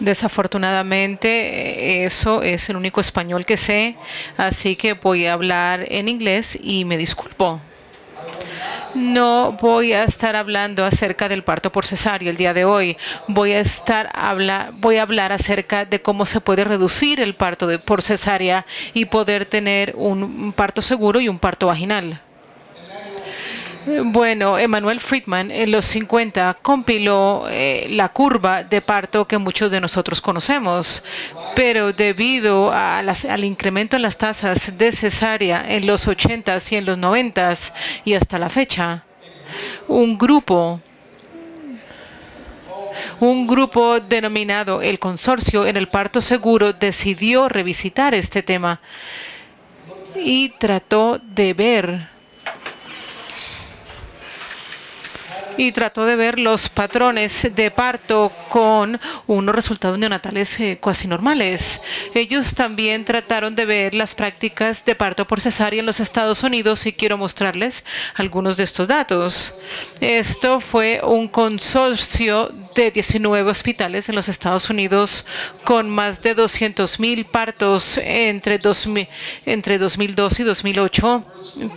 Desafortunadamente, eso es el único español que sé, así que voy a hablar en inglés y me disculpo. No voy a estar hablando acerca del parto por cesárea el día de hoy. Voy a hablar acerca de cómo se puede reducir el parto por cesárea y poder tener un parto seguro y un parto vaginal. Bueno, Emanuel Friedman en los 50 compiló la curva de parto que muchos de nosotros conocemos, pero debido al incremento en las tasas de cesárea en los 80s y en los 90s y hasta la fecha, un grupo un grupo denominado el Consorcio en el Parto Seguro decidió revisitar este tema y trató de ver los patrones de parto con unos resultados neonatales cuasi normales. Ellos también trataron de ver las prácticas de parto por cesárea en los Estados Unidos y quiero mostrarles algunos de estos datos. Esto fue un consorcio de 19 hospitales en los Estados Unidos con más de 200,000 partos entre 2002 y 2008.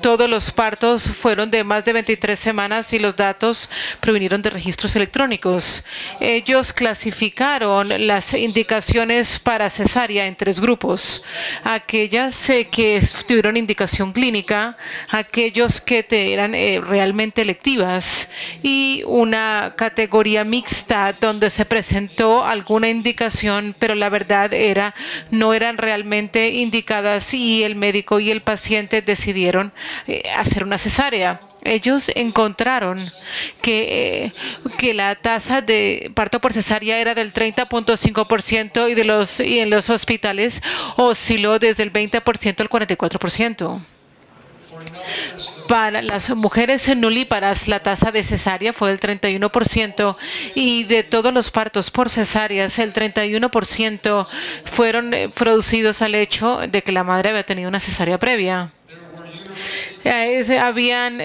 Todos los partos fueron de más de 23 semanas y los datos provinieron de registros electrónicos. Ellos clasificaron las indicaciones para cesárea en 3 grupos. Aquellas que tuvieron indicación clínica, aquellos que eran realmente electivas y una categoría mixta donde se presentó alguna indicación, pero la verdad no eran realmente indicadas y el médico y el paciente decidieron hacer una cesárea. Ellos encontraron que la tasa de parto por cesárea era del 30.5% y en los hospitales osciló desde el 20% al 44%. Para las mujeres nulíparas, la tasa de cesárea fue del 31% y de todos los partos por cesáreas, el 31% fueron producidos al hecho de que la madre había tenido una cesárea previa. Habían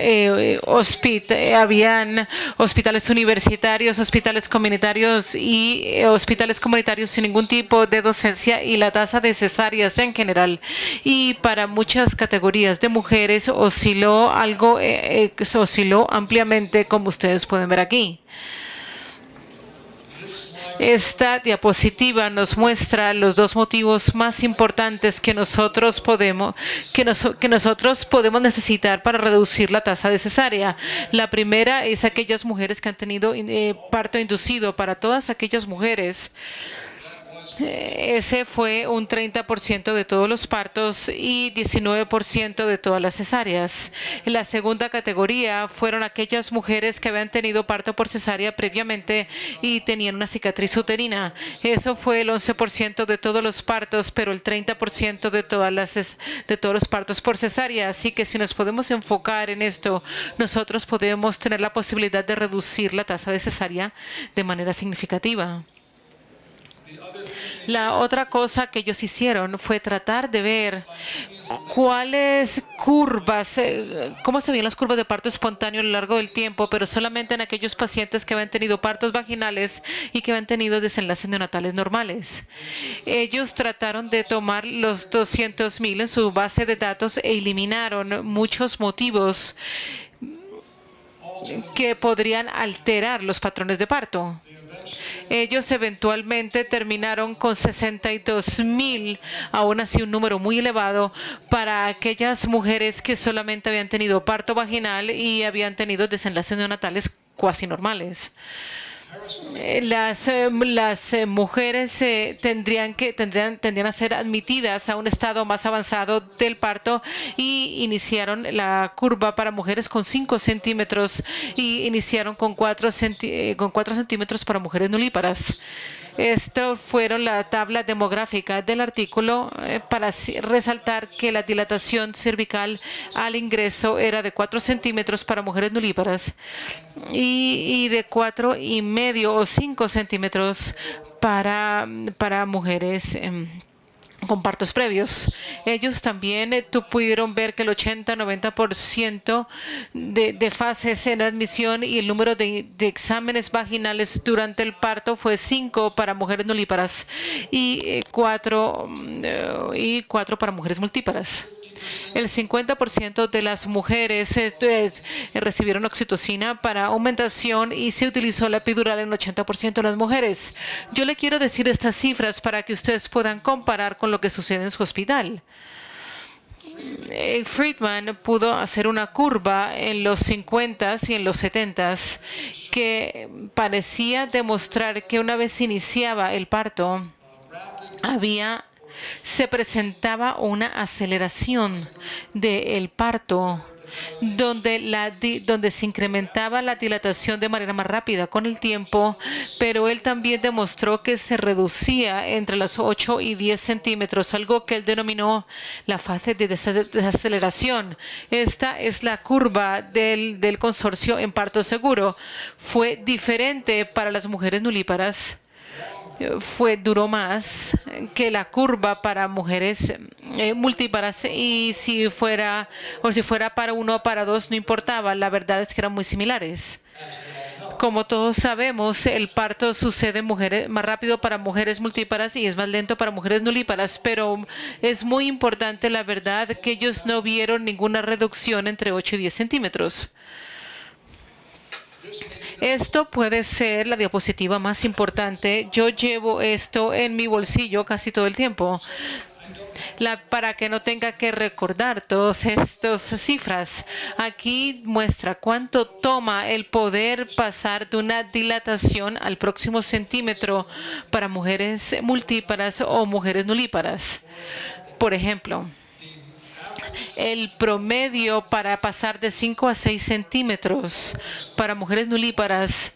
hospitales universitarios, hospitales comunitarios y hospitales comunitarios sin ningún tipo de docencia y la tasa de cesáreas en general. Y para muchas categorías de mujeres osciló ampliamente, como ustedes pueden ver aquí. Esta diapositiva nos muestra los 2 motivos más importantes que nosotros podemos necesitar para reducir la tasa de cesárea. La primera es aquellas mujeres que han tenido parto inducido. Para todas aquellas mujeres, ese fue un 30% de todos los partos y 19% de todas las cesáreas. La segunda categoría fueron aquellas mujeres que habían tenido parto por cesárea previamente y tenían una cicatriz uterina. Eso fue el 11% de todos los partos, pero el 30% de todos los partos por cesárea. Así que si nos podemos enfocar en esto, nosotros podemos tener la posibilidad de reducir la tasa de cesárea de manera significativa. La otra cosa que ellos hicieron fue tratar de ver cuáles curvas, cómo se veían las curvas de parto espontáneo a lo largo del tiempo, pero solamente en aquellos pacientes que habían tenido partos vaginales y que habían tenido desenlaces neonatales normales. Ellos trataron de tomar los 200,000 en su base de datos e eliminaron muchos motivos que podrían alterar los patrones de parto. Ellos eventualmente terminaron con 62,000, aún así un número muy elevado, para aquellas mujeres que solamente habían tenido parto vaginal y habían tenido desenlaces neonatales cuasi normales. Las mujeres tendrían a ser admitidas a un estado más avanzado del parto y iniciaron la curva para mujeres con 5 centímetros y iniciaron con 4 centímetros para mujeres nulíparas. Esto fueron la tabla demográfica del artículo para resaltar que la dilatación cervical al ingreso era de 4 centímetros para mujeres nulíparas y de 4,5 o 5 centímetros para mujeres con partos previos. Ellos también pudieron ver que el 80-90% de fases en admisión y el número de exámenes vaginales durante el parto fue 5 para mujeres nulíparas y 4 para mujeres multíparas. El 50% de las mujeres recibieron oxitocina para aumentación y se utilizó la epidural en el 80% de las mujeres. Yo le quiero decir estas cifras para que ustedes puedan comparar con lo que sucede en su hospital. Friedman pudo hacer una curva en los 50s y en los 70s que parecía demostrar que una vez iniciaba el parto, se presentaba una aceleración del parto donde se incrementaba la dilatación de manera más rápida con el tiempo, pero él también demostró que se reducía entre los 8 y 10 centímetros, algo que él denominó la fase de desaceleración. Esta es la curva del consorcio en parto seguro. Fue diferente para las mujeres nulíparas. Duró más que la curva para mujeres multíparas, y si fuera para uno o para dos no importaba, la verdad es que eran muy similares. Como todos sabemos, el parto sucede en mujeres más rápido para mujeres multíparas y es más lento para mujeres nulíparas, pero es muy importante la verdad que ellos no vieron ninguna reducción entre 8 y 10 centímetros. Esto puede ser la diapositiva más importante. Yo llevo esto en mi bolsillo casi todo el tiempo para que no tenga que recordar todas estas cifras. Aquí muestra cuánto toma el poder pasar de una dilatación al próximo centímetro para mujeres multíparas o mujeres nulíparas. Por ejemplo, el promedio para pasar de 5 a 6 centímetros para mujeres nulíparas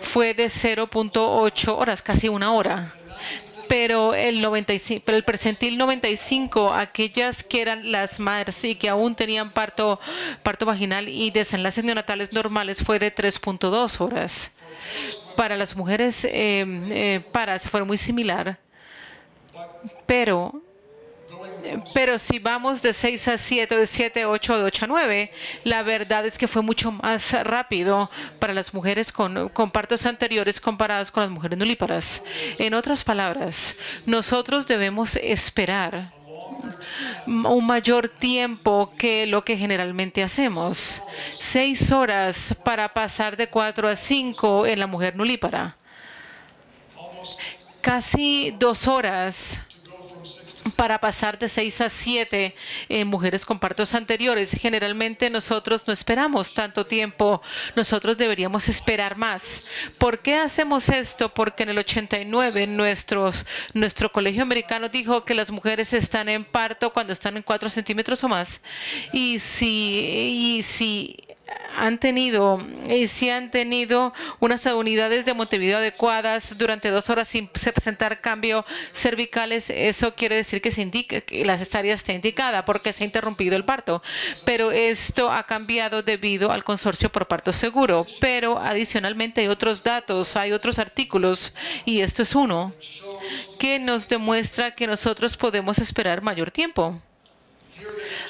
fue de 0.8 horas, casi una hora. Pero el percentil 95, aquellas que eran las madres y que aún tenían parto vaginal y desenlaces neonatales normales, fue de 3.2 horas. Para las mujeres paras fue muy similar, pero si vamos de 6 a 7, de 7 a 8, de 8 a 9, la verdad es que fue mucho más rápido para las mujeres con partos anteriores comparadas con las mujeres nulíparas. En otras palabras, nosotros debemos esperar un mayor tiempo que lo que generalmente hacemos. 6 horas para pasar de 4 a 5 en la mujer nulípara. Casi 2 horas para pasar de 6 a 7 en mujeres con partos anteriores. Generalmente nosotros no esperamos tanto tiempo, nosotros deberíamos esperar más. ¿Por qué hacemos esto? Porque en el 89 nuestro colegio americano dijo que las mujeres están en parto cuando están en 4 centímetros o más. Y si han tenido unas unidades de Montevideo adecuadas durante 2 horas sin presentar cambios cervicales, eso quiere decir que la cesárea está indicada porque se ha interrumpido el parto. Pero esto ha cambiado debido al consorcio por parto seguro. Pero adicionalmente hay otros datos, hay otros artículos, y esto es uno que nos demuestra que nosotros podemos esperar mayor tiempo.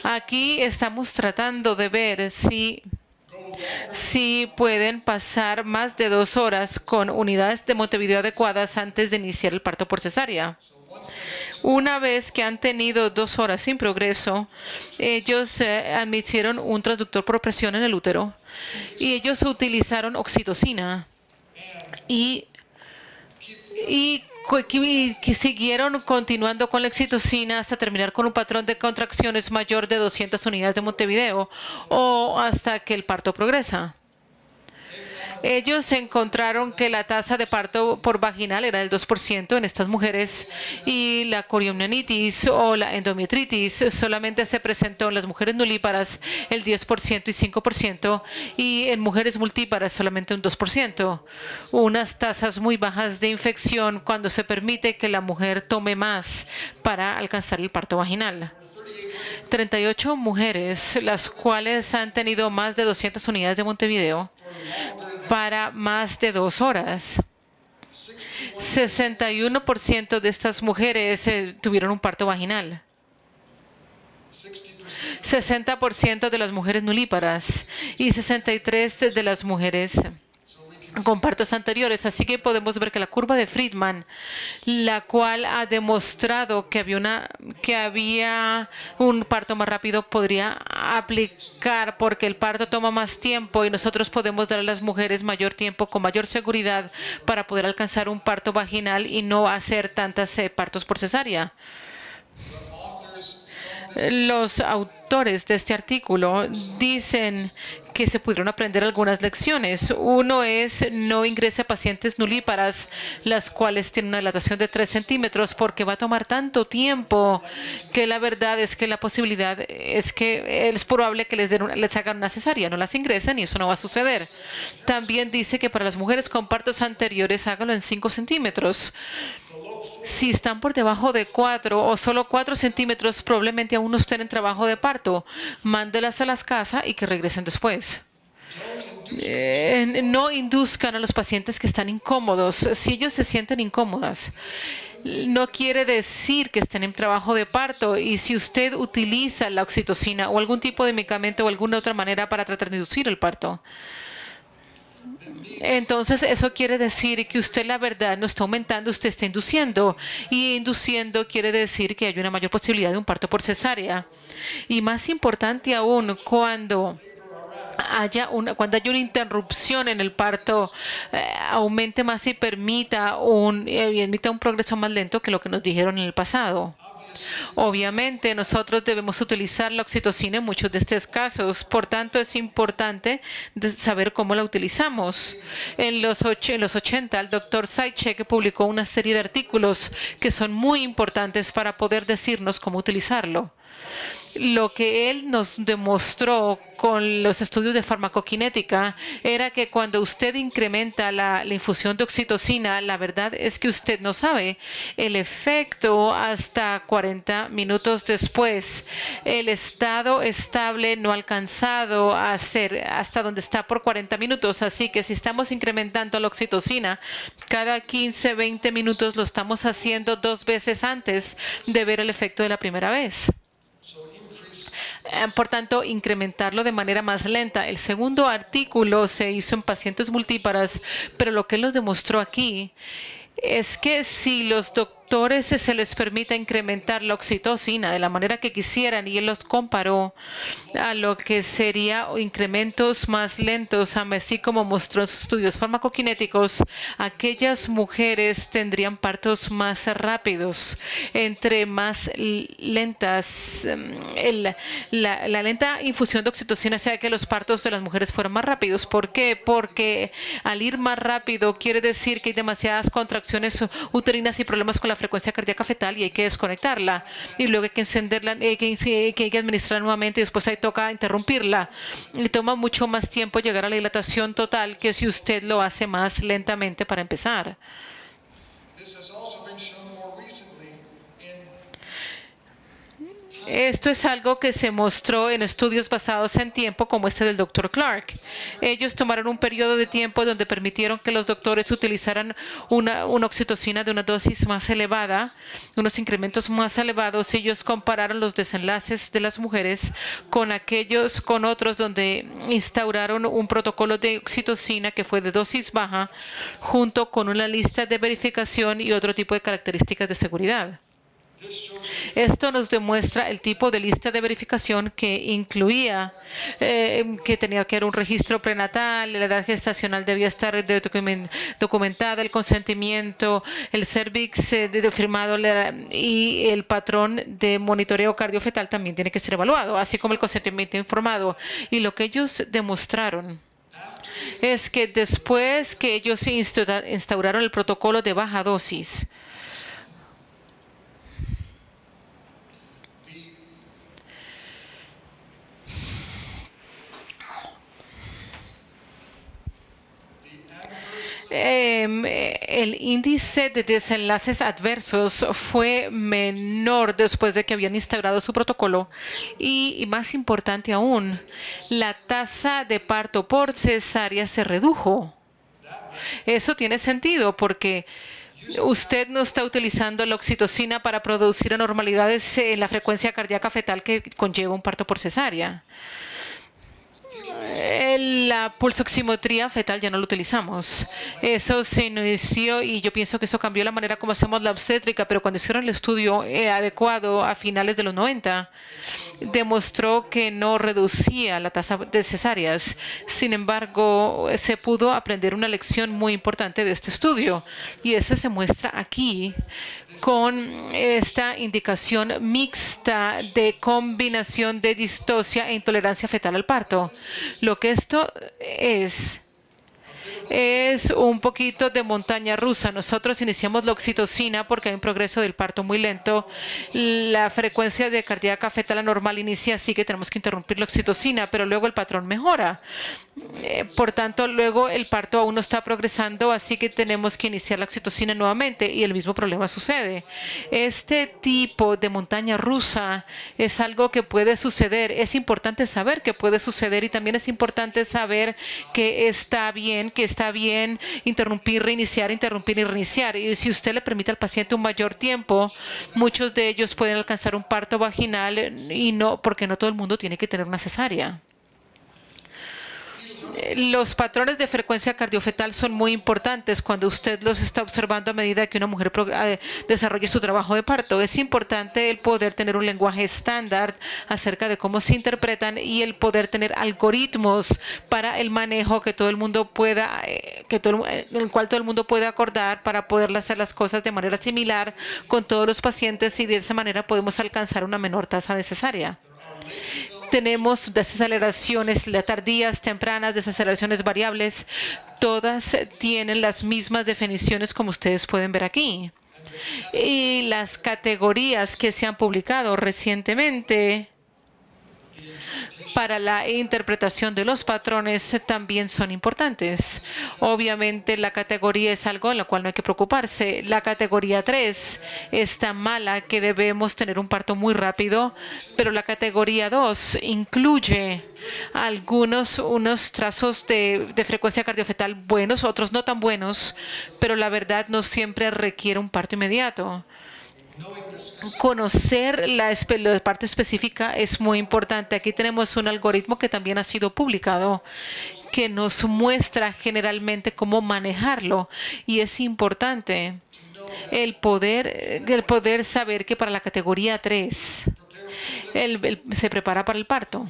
Aquí estamos tratando de ver si pueden pasar más de 2 horas con unidades de Montevideo adecuadas antes de iniciar el parto por cesárea. Una vez que han tenido 2 horas sin progreso, ellos admitieron un transductor por presión en el útero y ellos utilizaron oxitocina y que siguieron continuando con la oxitocina hasta terminar con un patrón de contracciones mayor de 200 unidades de Montevideo o hasta que el parto progresa. Ellos encontraron que la tasa de parto por vaginal era del 2% en estas mujeres y la corionitis o la endometritis solamente se presentó en las mujeres nulíparas el 10% y 5% y en mujeres multíparas solamente un 2%. Unas tasas muy bajas de infección cuando se permite que la mujer tome más para alcanzar el parto vaginal. 38 mujeres, las cuales han tenido más de 200 unidades de Montevideo para más de 2 horas. 61% de estas mujeres tuvieron un parto vaginal. 60% de las mujeres nulíparas y 63% de las mujeres con partos anteriores. Así que podemos ver que la curva de Friedman, la cual ha demostrado que había un parto más rápido, podría aplicar porque el parto toma más tiempo y nosotros podemos dar a las mujeres mayor tiempo con mayor seguridad para poder alcanzar un parto vaginal y no hacer tantos partos por cesárea. Los autores de este artículo dicen que se pudieron aprender algunas lecciones. Uno es no ingrese a pacientes nulíparas, las cuales tienen una dilatación de 3 centímetros, porque va a tomar tanto tiempo que la verdad es que la posibilidad es que es probable que les hagan una cesárea, no las ingresen y eso no va a suceder. También dice que para las mujeres con partos anteriores háganlo en 5 centímetros. Si están por debajo de 4 o solo 4 centímetros, probablemente aún no estén en trabajo de parto. Mándelas a las casas y que regresen después. No induzcan a los pacientes que están incómodos. Si ellos se sienten incómodas, no quiere decir que estén en trabajo de parto. Y si usted utiliza la oxitocina o algún tipo de medicamento o alguna otra manera para tratar de inducir el parto, entonces eso quiere decir que usted la verdad no está aumentando, usted está induciendo. Y induciendo quiere decir que hay una mayor posibilidad de un parto por cesárea. Y más importante aún, cuando haya una interrupción en el parto, aumente más y permita un progreso más lento que lo que nos dijeron en el pasado. Obviamente, nosotros debemos utilizar la oxitocina en muchos de estos casos. Por tanto, es importante saber cómo la utilizamos. En los 80, el doctor Zaitchik publicó una serie de artículos que son muy importantes para poder decirnos cómo utilizarlo. Lo que él nos demostró con los estudios de farmacokinética era que cuando usted incrementa la infusión de oxitocina, la verdad es que usted no sabe el efecto hasta 40 minutos después. El estado estable no ha alcanzado a ser hasta donde está por 40 minutos. Así que si estamos incrementando la oxitocina cada 15, 20 minutos, lo estamos haciendo 2 veces antes de ver el efecto de la primera vez. Por tanto, incrementarlo de manera más lenta. El segundo artículo se hizo en pacientes multíparas, pero lo que él nos demostró aquí es que si los doctores se les permite incrementar la oxitocina de la manera que quisieran, y él los comparó a lo que sería incrementos más lentos, así como mostró en sus estudios farmacokinéticos, aquellas mujeres tendrían partos más rápidos. Entre más lentas, la lenta infusión de oxitocina hacía que los partos de las mujeres fueran más rápidos. ¿Por qué? Porque al ir más rápido quiere decir que hay demasiadas contracciones uterinas y problemas con la frecuencia cardíaca fetal y hay que desconectarla. Y luego hay que encenderla, hay que administrarla nuevamente y después ahí toca interrumpirla. Y toma mucho más tiempo llegar a la dilatación total que si usted lo hace más lentamente para empezar. Esto es algo que se mostró en estudios basados en tiempo como este del Dr. Clark. Ellos tomaron un periodo de tiempo donde permitieron que los doctores utilizaran una oxitocina de una dosis más elevada, unos incrementos más elevados. Ellos compararon los desenlaces de las mujeres con otros donde instauraron un protocolo de oxitocina que fue de dosis baja junto con una lista de verificación y otro tipo de características de seguridad. Esto nos demuestra el tipo de lista de verificación que incluía que tenía que haber un registro prenatal, la edad gestacional debía estar documentada, el consentimiento, el cervix firmado y el patrón de monitoreo cardiofetal también tiene que ser evaluado, así como el consentimiento informado. Y lo que ellos demostraron es que después que ellos instauraron el protocolo de baja dosis, el índice de desenlaces adversos fue menor después de que habían instaurado su protocolo y más importante aún, la tasa de parto por cesárea se redujo. Eso tiene sentido porque Usted no está utilizando la oxitocina para producir anormalidades en la frecuencia cardíaca fetal que conlleva un parto por cesárea. La pulsoximetría fetal ya no lo utilizamos. Eso se inició y yo pienso que eso cambió la manera como hacemos la obstétrica, pero cuando hicieron el estudio adecuado a finales de los 90, demostró que no reducía la tasa de cesáreas. Sin embargo, se pudo aprender una lección muy importante de este estudio y esa se muestra aquí con esta indicación mixta de combinación de distocia e intolerancia fetal al parto. Lo que esto es un poquito de montaña rusa. Nosotros iniciamos la oxitocina porque hay un progreso del parto muy lento. La frecuencia de cardíaca fetal anormal inicia, así que tenemos que interrumpir la oxitocina, pero luego el patrón mejora. Por tanto, luego el parto aún no está progresando, así que tenemos que iniciar la oxitocina nuevamente y el mismo problema sucede. Este tipo de montaña rusa es algo que puede suceder. Es importante saber que puede suceder y también es importante saber que está bien interrumpir, reiniciar, interrumpir y reiniciar. Y si usted le permite al paciente un mayor tiempo, muchos de ellos pueden alcanzar un parto vaginal y no, porque no todo el mundo tiene que tener una cesárea. Los patrones de frecuencia cardiofetal son muy importantes cuando usted los está observando a medida que una mujer desarrolle su trabajo de parto. Es importante el poder tener un lenguaje estándar acerca de cómo se interpretan y el poder tener algoritmos para el manejo que todo el mundo pueda, en el cual todo el mundo puede acordar para poder hacer las cosas de manera similar con todos los pacientes y de esa manera podemos alcanzar una menor tasa de cesárea. Tenemos desaceleraciones tardías, tempranas, desaceleraciones variables. Todas tienen las mismas definiciones como ustedes pueden ver aquí. Y las categorías que se han publicado recientemente para la interpretación de los patrones también son importantes. Obviamente la categoría es algo en lo cual no hay que preocuparse. La categoría 3 es tan mala que debemos tener un parto muy rápido, pero la categoría 2 incluye unos trazos de frecuencia cardiofetal buenos, otros no tan buenos, pero la verdad no siempre requiere un parto inmediato. Conocer la parte específica es muy importante. Aquí tenemos un algoritmo que también ha sido publicado que nos muestra generalmente cómo manejarlo y es importante el poder saber que para la categoría 3 se prepara para el parto.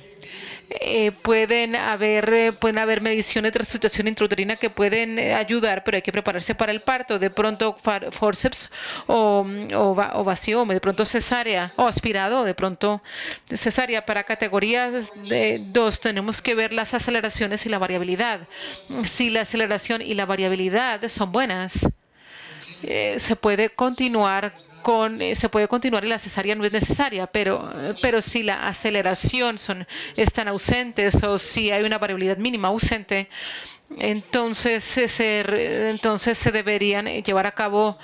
Pueden haber mediciones de resucitación intrauterina que pueden ayudar, pero hay que prepararse para el parto. De pronto forceps o vacío, de pronto cesárea o aspirado, de pronto cesárea. Para categorías 2 tenemos que ver las aceleraciones y la variabilidad. Si la aceleración y la variabilidad son buenas, se puede continuar y la cesárea no es necesaria, pero si la aceleración están ausentes o si hay una variabilidad mínima ausente, entonces se deberían llevar a cabo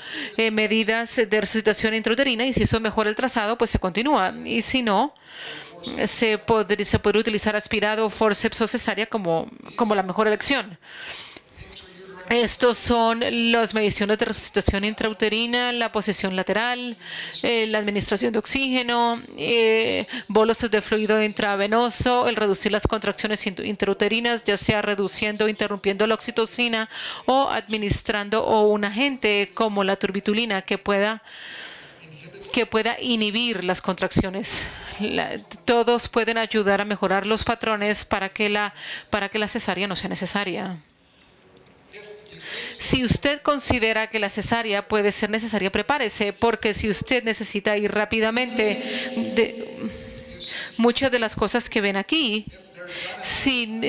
medidas de resucitación intrauterina y si eso mejora el trazado, pues se continúa. Y si no, se puede utilizar aspirado, forceps o cesárea como la mejor elección. Estos son las mediciones de resucitación intrauterina, la posición lateral, la administración de oxígeno, bolos de fluido intravenoso, el reducir las contracciones intrauterinas, ya sea reduciendo o interrumpiendo la oxitocina o administrando un agente como la turbitulina que pueda inhibir las contracciones. Todos pueden ayudar a mejorar los patrones para que la cesárea no sea necesaria. Si usted considera que la cesárea puede ser necesaria, prepárese, porque si usted necesita ir rápidamente, muchas de las cosas que ven aquí, si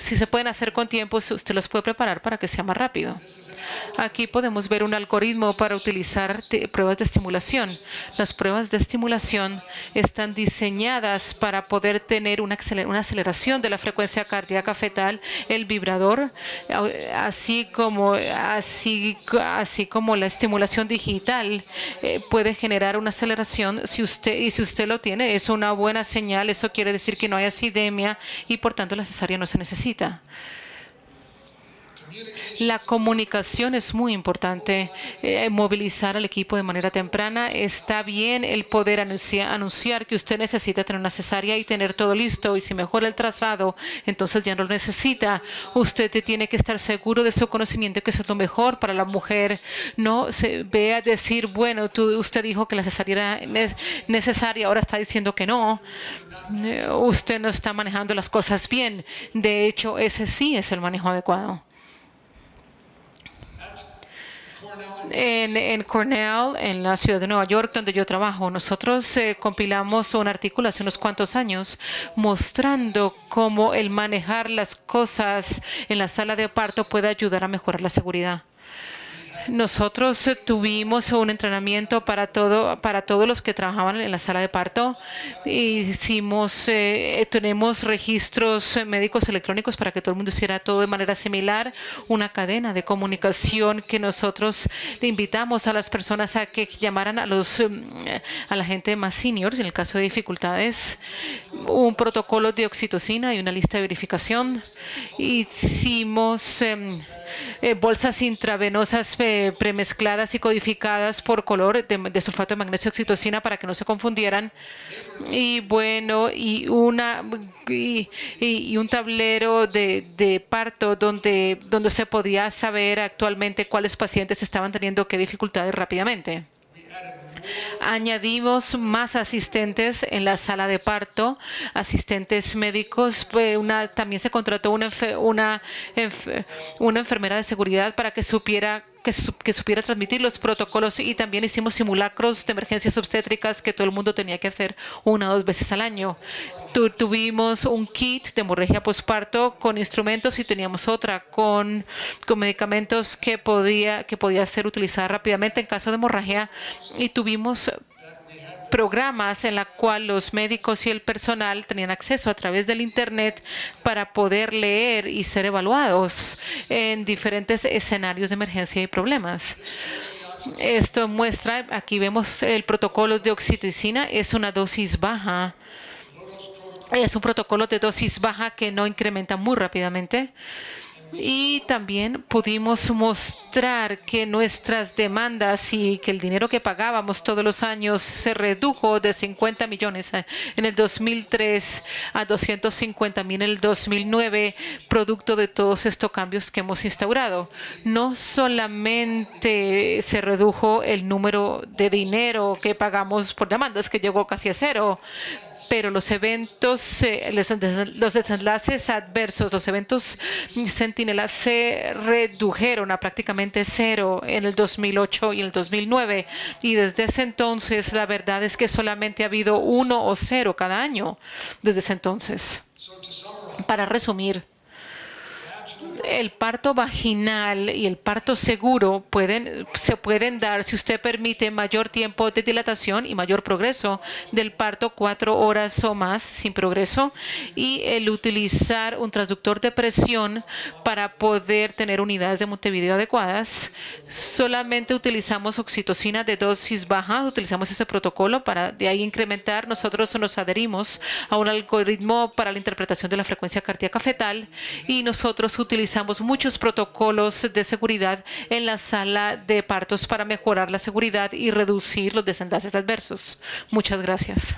se pueden hacer con tiempo, usted los puede preparar para que sea más rápido. Aquí podemos ver un algoritmo para utilizar pruebas de estimulación. Las pruebas de estimulación están diseñadas para poder tener una aceleración de la frecuencia cardíaca fetal, el vibrador, así como la estimulación digital puede generar una aceleración. Si usted lo tiene, es una buena señal. Eso quiere decir que no hay acidemia y por tanto la cesárea no se necesita. La comunicación es muy importante. Movilizar al equipo de manera temprana. Está bien el poder anunciar que usted necesita tener una cesárea y tener todo listo. Y si mejora el trazado, entonces ya no lo necesita. Usted tiene que estar seguro de su conocimiento, que eso es lo mejor para la mujer. No se vea decir, bueno, usted dijo que la cesárea era necesaria, ahora está diciendo que no. Usted no está manejando las cosas bien. De hecho, ese sí es el manejo adecuado. En Cornell, en la ciudad de Nueva York, donde yo trabajo, nosotros compilamos un artículo hace unos cuantos años mostrando cómo el manejar las cosas en la sala de parto puede ayudar a mejorar la seguridad. Nosotros tuvimos un entrenamiento para todos los que trabajaban en la sala de parto. Tenemos registros médicos electrónicos para que todo el mundo hiciera todo de manera similar, una cadena de comunicación que nosotros le invitamos a las personas a que llamaran a la gente más seniors en el caso de dificultades, un protocolo de oxitocina y una lista de verificación. Hicimos bolsas intravenosas premezcladas y codificadas por color de sulfato de magnesio oxitocina para que no se confundieran. Y bueno, y un tablero de parto donde se podía saber actualmente cuáles pacientes estaban teniendo qué dificultades rápidamente. Añadimos más asistentes en la sala de parto, asistentes médicos. También se contrató una enfermera de seguridad para que supiera transmitir los protocolos, y también hicimos simulacros de emergencias obstétricas que todo el mundo tenía que hacer 1 o 2 veces al año. Tuvimos un kit de hemorragia posparto con instrumentos y teníamos otra con medicamentos que podía ser utilizada rápidamente en caso de hemorragia, y tuvimos programas en la cual los médicos y el personal tenían acceso a través del Internet para poder leer y ser evaluados en diferentes escenarios de emergencia y problemas. Esto muestra, aquí vemos el protocolo de oxitocina, es una dosis baja. Es un protocolo de dosis baja que no incrementa muy rápidamente. Y también pudimos mostrar que nuestras demandas y que el dinero que pagábamos todos los años se redujo de 50 millones en el 2003 a 250 mil en el 2009, producto de todos estos cambios que hemos instaurado. No solamente se redujo el número de dinero que pagamos por demandas, que llegó casi a cero, pero los eventos, los desenlaces adversos, los eventos centinelas se redujeron a prácticamente cero en el 2008 y en el 2009. Y desde ese entonces, la verdad es que solamente ha habido 1 o 0 cada año desde ese entonces. Para resumir, el parto vaginal y el parto seguro se pueden dar si usted permite mayor tiempo de dilatación y mayor progreso del parto, 4 horas o más sin progreso, y el utilizar un transductor de presión para poder tener unidades de Montevideo adecuadas. Solamente utilizamos oxitocina de dosis baja, utilizamos ese protocolo para de ahí incrementar. Nosotros nos adherimos a un algoritmo para la interpretación de la frecuencia cardíaca fetal, y nosotros utilizamos muchos protocolos de seguridad en la sala de partos para mejorar la seguridad y reducir los desenlaces adversos. Muchas gracias.